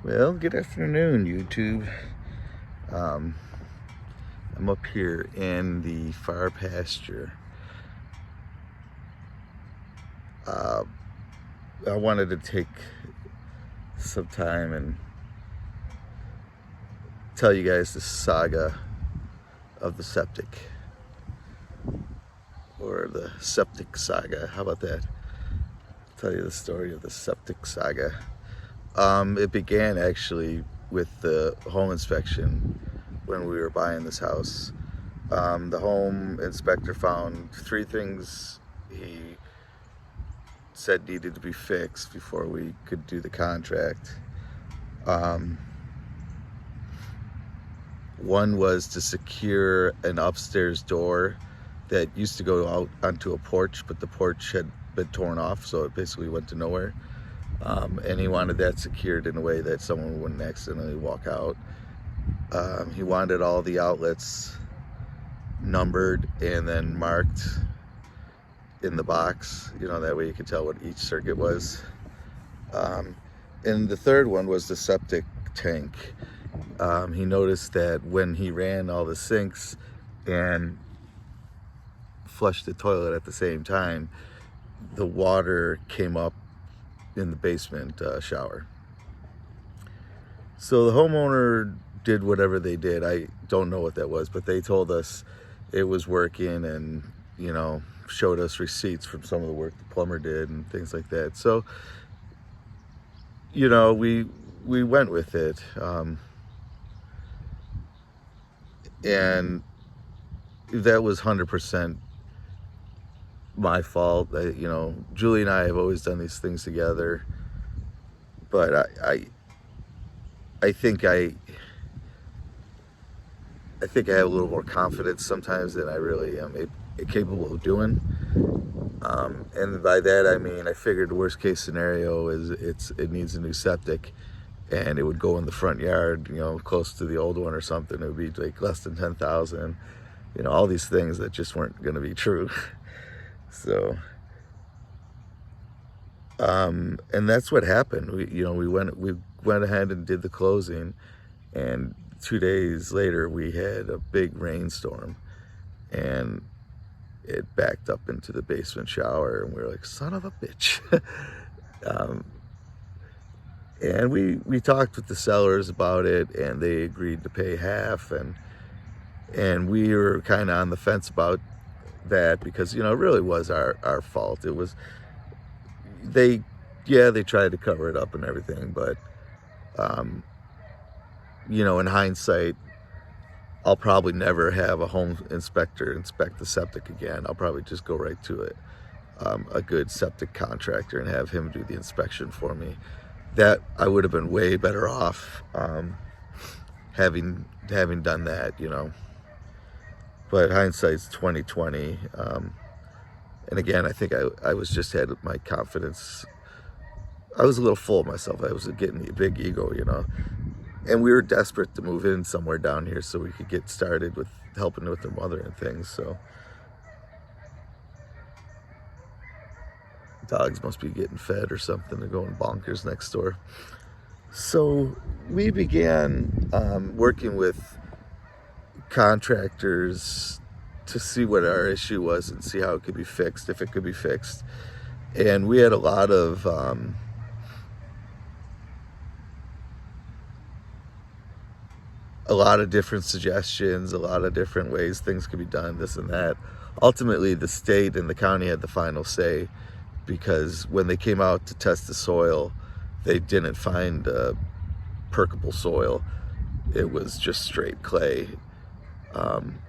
Well, good afternoon, YouTube. Um, I'm up here in the far pasture. Uh, I wanted to take some time and tell you guys the saga of the Septic, or the Septic Saga. How about that? Tell you the story of the Septic Saga. It began actually with the home inspection when we were buying this house. The home inspector found 3 things he said needed to be fixed before we could do the contract. One was to secure an upstairs door that used to go out onto a porch, but the porch had been torn off, so it basically went to nowhere. And he wanted that secured in a way that someone wouldn't accidentally walk out. He wanted all the outlets numbered and then marked in the box, that way you could tell what each circuit was. And the third one was the septic tank. He noticed that when he ran all the sinks and flushed the toilet at the same time, the water came up in the basement shower. So the homeowner did whatever they did. I don't know what that was, but they told us it was working and, showed us receipts from some of the work the plumber did and things like that. So, we went with it. And that was 100% my fault. Julie and I have always done these things together, but I think I have a little more confidence sometimes than I really am capable of doing. And by that I mean, I figured the worst case scenario is it needs a new septic, and it would go in the front yard, close to the old one or something. It would be like less than 10,000. All these things that just weren't going to be true. So, and that's what happened. We went ahead and did the closing, and 2 days later we had a big rainstorm, and it backed up into the basement shower, and we were like, son of a bitch. And we talked with the sellers about it, and they agreed to pay half, and we were kind of on the fence about that because, it really was our fault. It was, they tried to cover it up and everything, but, in hindsight, I'll probably never have a home inspector inspect the septic again. I'll probably just go right to it, a good septic contractor, and have him do the inspection for me. That I would have been way better off having done that, But hindsight's 2020. And again, I think I was just had my confidence. I was a little full of myself. I was getting a big ego, And we were desperate to move in somewhere down here so we could get started with helping with their mother and things. So dogs must be getting fed or something. They're going bonkers next door. So we began working with contractors to see what our issue was and see how it could be fixed, if it could be fixed. And we had a lot of different suggestions, a lot of different ways things could be done, this and that. Ultimately, the state and the county had the final say, because when they came out to test the soil, they didn't find permeable soil. It was just straight clay.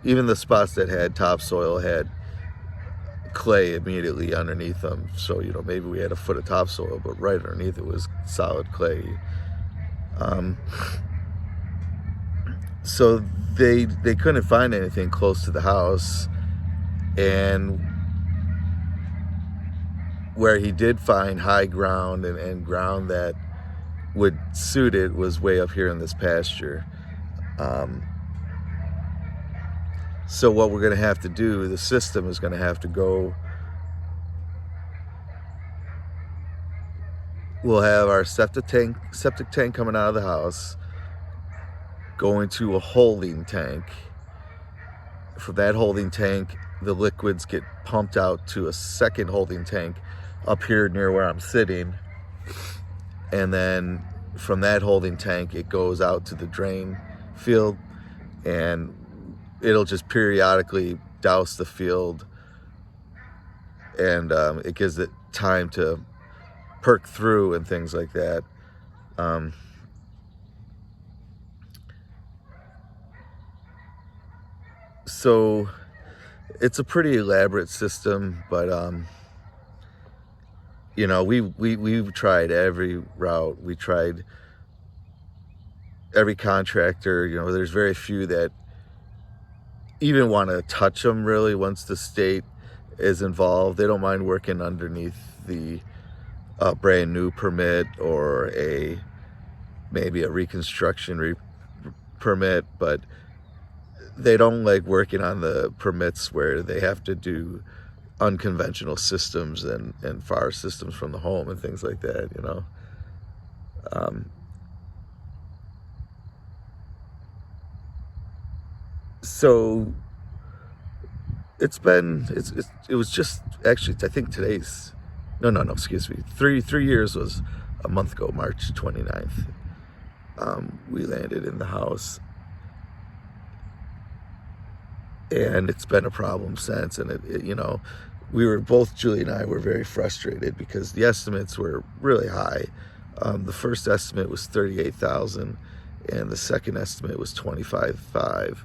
Even the spots that had topsoil had clay immediately underneath them. So, maybe we had a foot of topsoil, but right underneath it was solid clay. So they couldn't find anything close to the house, and where he did find high ground and ground that would suit it was way up here in this pasture. So what we're going to have to do, the system is going to have to go we'll have our septic tank coming out of the house, going to a holding tank. From that holding tank, the liquids get pumped out to a second holding tank up here near where I'm sitting. And then from that holding tank, it goes out to the drain field, and it'll just periodically douse the field, and it gives it time to perk through and things like that. So it's a pretty elaborate system, but you know, we've tried every route. We tried every contractor. You know, there's very few that even want to touch them really once the state is involved. They don't mind working underneath the brand new permit or maybe a reconstruction permit, but they don't like working on the permits where they have to do unconventional systems and fire systems from the home and things like that, you know. So it was just actually, I think today's, no, excuse me, 3 years was a month ago, March 29th. We landed in the house, and it's been a problem since. And it you know, Julie and I were very frustrated because the estimates were really high. The first estimate was $38,000, and the second estimate was $25,500.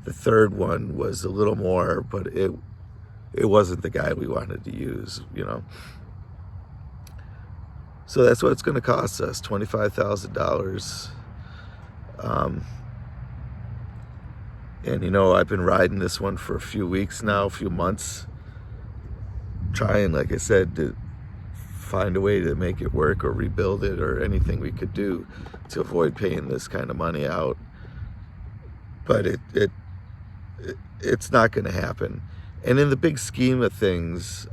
The third one was a little more, but it wasn't the guy we wanted to use, you know. So that's what it's going to cost us, $25,000. And you know, I've been riding this one for a few weeks now, a few months, trying, like I said, to find a way to make it work or rebuild it or anything we could do to avoid paying this kind of money out. But it's not going to happen. And in the big scheme of things,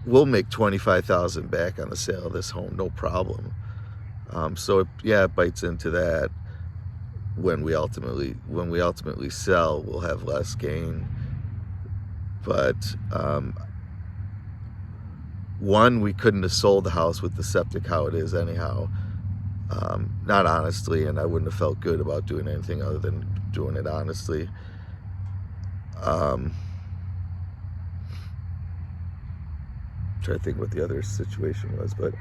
we'll make $25,000 back on the sale of this home, no problem. So it bites into that. When we ultimately sell, we'll have less gain. But one, we couldn't have sold the house with the septic how it is anyhow. Not honestly, and I wouldn't have felt good about doing anything other than doing it honestly. Try to think what the other situation was, but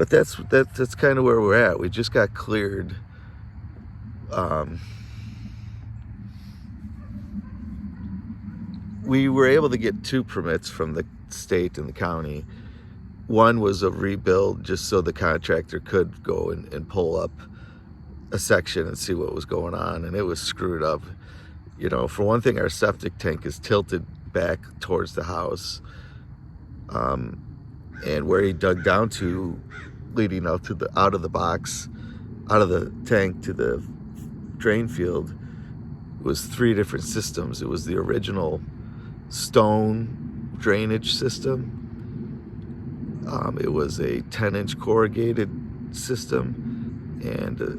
that's kind of where we're at. We just got cleared. We were able to get 2 permits from the state and the county. One was a rebuild, just so the contractor could go and pull up a section and see what was going on, and it was screwed up. You know, for one thing, our septic tank is tilted back towards the house, and where he dug down to, leading out of the tank to the drain field, was 3 different systems. It was the original stone drainage system. It was a 10-inch corrugated system and a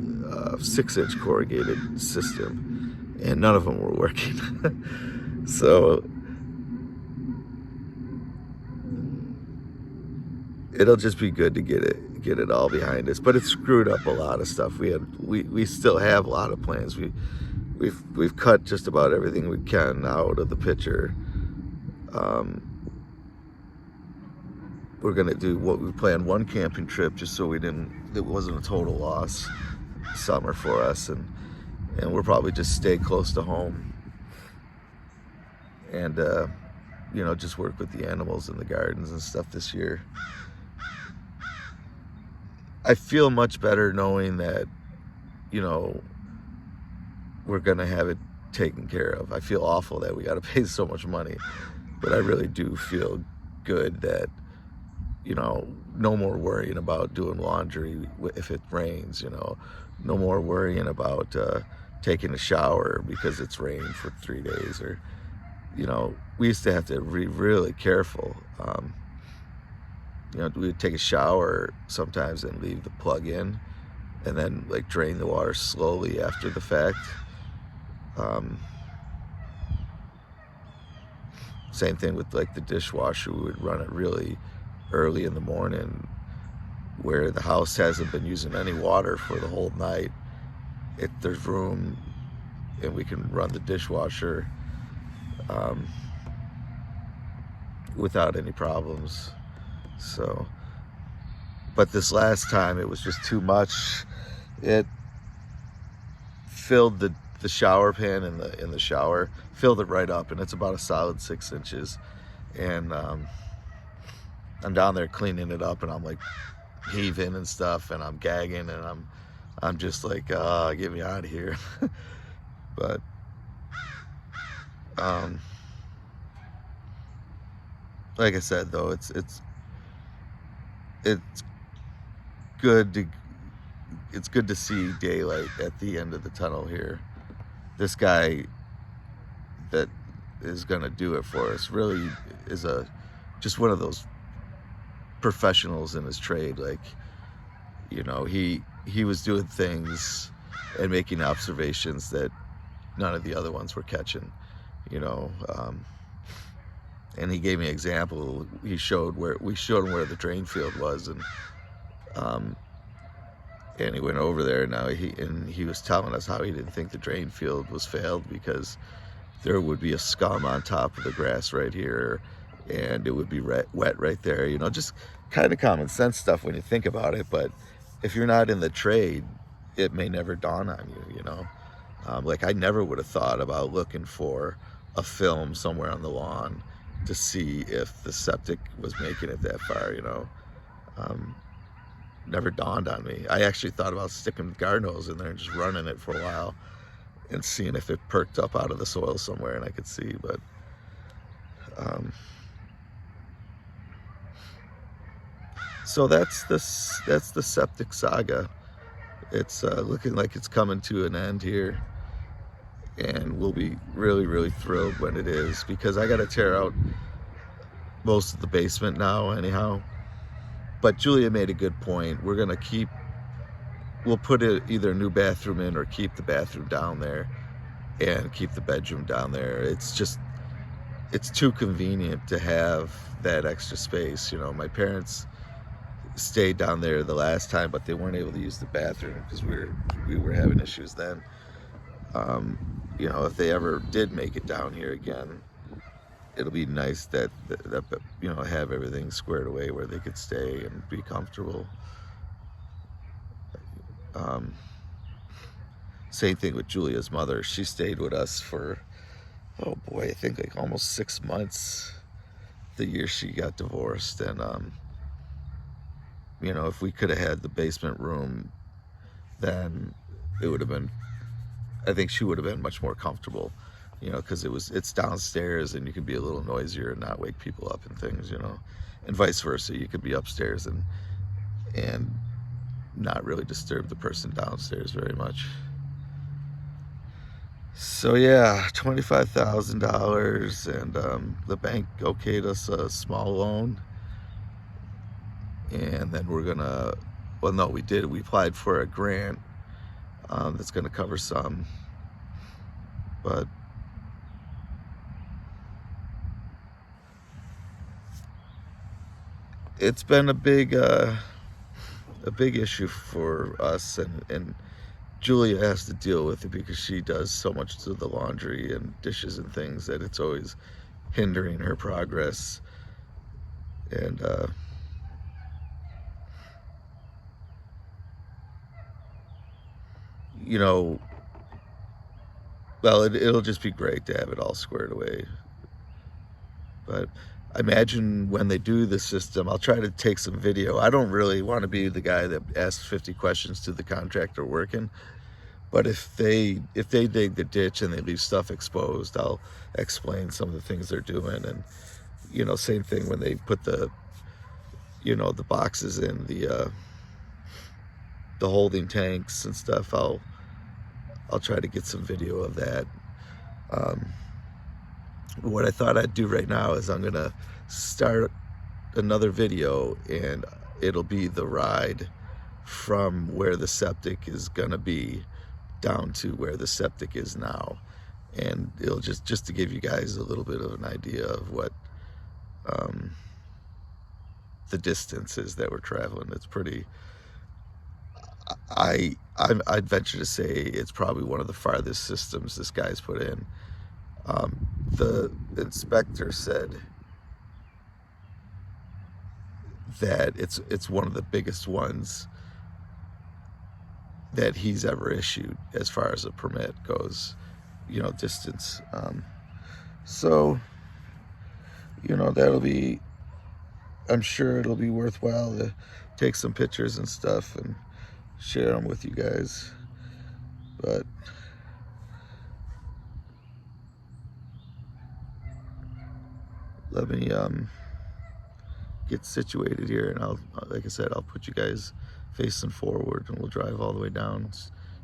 6-inch corrugated system, and none of them were working. So it'll just be good to get it all behind us. But it screwed up a lot of stuff. We still have a lot of plans. We've cut just about everything we can out of the picture. We're gonna do we planned one camping trip just so it wasn't a total loss summer for us, and we'll probably just stay close to home and you know, just work with the animals in the gardens and stuff this year. I feel much better knowing that, you know, we're gonna have it taken care of. I feel awful that we gotta pay so much money, but I really do feel good that, you know, no more worrying about doing laundry if it rains, you know, no more worrying about taking a shower because it's rained for 3 days, or we used to have to be really careful. We would take a shower sometimes and leave the plug in, and then like drain the water slowly after the fact. Same thing with like the dishwasher. We would run it really early in the morning, where the house hasn't been using any water for the whole night. There's room, and we can run the dishwasher without any problems. So, but this last time it was just too much. It filled the shower pan in the shower, filled it right up, and it's about a solid 6 inches. And I'm down there cleaning it up, and I'm like heaving and stuff, and I'm gagging, and I'm just like, get me out of here. But like I said, though, it's good to see daylight at the end of the tunnel here. This guy that is gonna do it for us really is just one of those professionals in his trade. Like, he was doing things and making observations that none of the other ones were catching, and he gave me an example. We showed him where the drain field was, and he went over there. Now he was telling us how he didn't think the drain field was failed because there would be a scum on top of the grass right here, and it would be wet right there. Just kind of common sense stuff when you think about it. But if you're not in the trade, it may never dawn on you. Like I never would have thought about looking for a film somewhere on the lawn to see if the septic was making it that far. Never dawned on me. I actually thought about sticking garden hose in there and just running it for a while and seeing if it perked up out of the soil somewhere and I could see. But so that's the septic saga. It's looking like it's coming to an end here, and we'll be really, really thrilled when it is, because I got to tear out most of the basement now anyhow. But Julia made a good point. We'll put either a new bathroom in or keep the bathroom down there and keep the bedroom down there. It's too convenient to have that extra space. My parents stayed down there the last time, but they weren't able to use the bathroom because we were having issues then. If they ever did make it down here again, it'll be nice that have everything squared away where they could stay and be comfortable. Same thing with Julia's mother. She stayed with us for, oh boy, I think like almost 6 months the year she got divorced. And if we could have had the basement room, then it would have been, I think she would have been much more comfortable, because it's downstairs and you could be a little noisier and not wake people up and things, and vice versa. You could be upstairs and not really disturb the person downstairs very much. So yeah, $25,000, and the bank okayed us a small loan, and then we applied for a grant that's going to cover some, but it's been a big issue for us, and Julia has to deal with it because she does so much to the laundry and dishes and things that it's always hindering her progress. And well, it'll just be great to have it all squared away. But I imagine when they do the system, I'll try to take some video. I don't really want to be the guy that asks 50 questions to the contractor working, but if they dig the ditch and they leave stuff exposed, I'll explain some of the things they're doing. And same thing when they put the boxes in the holding tanks and stuff. I'll I'll try to get some video of that. What I thought I'd do right now is I'm gonna start another video, and it'll be the ride from where the septic is gonna be down to where the septic is now, and it'll just to give you guys a little bit of an idea of what the distance is that we're traveling. It's pretty. I'd venture to say it's probably one of the farthest systems this guy's put in. The inspector said that it's one of the biggest ones that he's ever issued as far as a permit goes, distance. So, that'll be, I'm sure it'll be worthwhile to take some pictures and stuff and share them with you guys. But let me get situated here, and like I said, I'll put you guys facing forward, and we'll drive all the way down.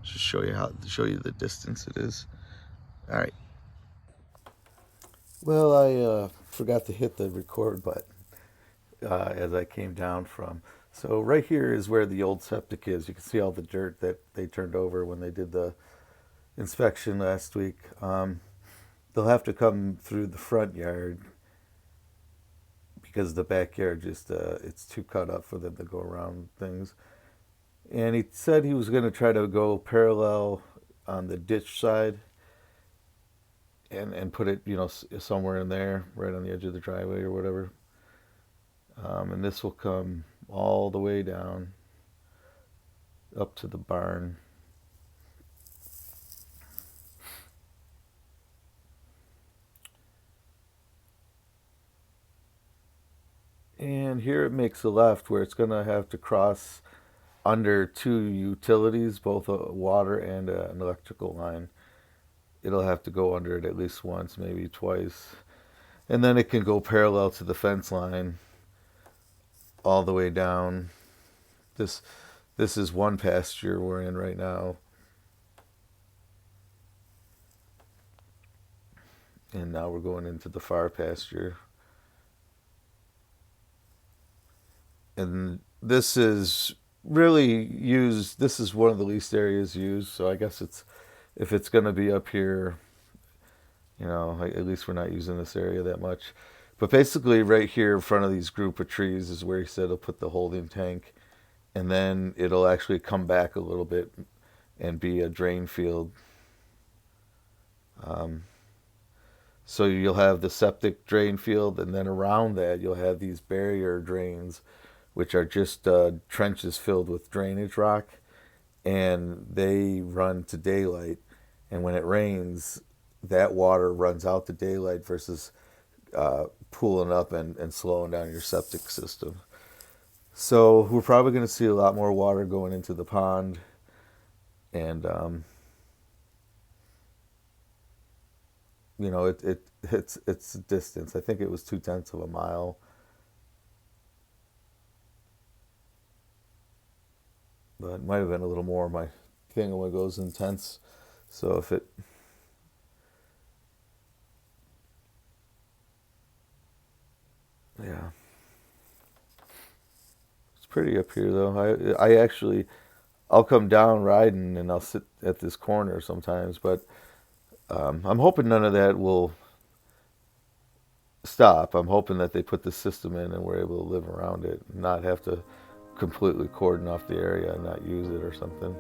Just show you the distance it is. All right. Well, I forgot to hit the record button as I came down from. So right here is where the old septic is. You can see all the dirt that they turned over when they did the inspection last week. They'll have to come through the front yard because the backyard it's too cut up for them to go around things. And he said he was going to try to go parallel on the ditch side and put it, somewhere in there, right on the edge of the driveway or whatever. And this will come all the way down up to the barn. And here it makes a left where it's going to have to cross under two utilities, both a water and an electrical line. It'll have to go under it at least once, maybe twice. And then it can go parallel to the fence line all the way down. This is one pasture we're in right now. And now we're going into the far pasture. And this is really used, this is one of the least areas used, so I guess if it's going to be up here, at least we're not using this area that much. But basically right here in front of these group of trees is where he said he'll put the holding tank, and then it'll actually come back a little bit and be a drain field. So you'll have the septic drain field, and then around that you'll have these barrier drains, which are just trenches filled with drainage rock, and they run to daylight. And when it rains, that water runs out to daylight versus pooling up and slowing down your septic system. So we're probably going to see a lot more water going into the pond, and it's distance. I think it was 0.2 of a mile. But it might have been a little more. My thing only goes intense. So if it... Yeah. It's pretty up here, though. I'll come down riding, and I'll sit at this corner sometimes. But I'm hoping none of that will stop. I'm hoping that they put the system in and we're able to live around it and not have to completely cordon off the area and not use it or something.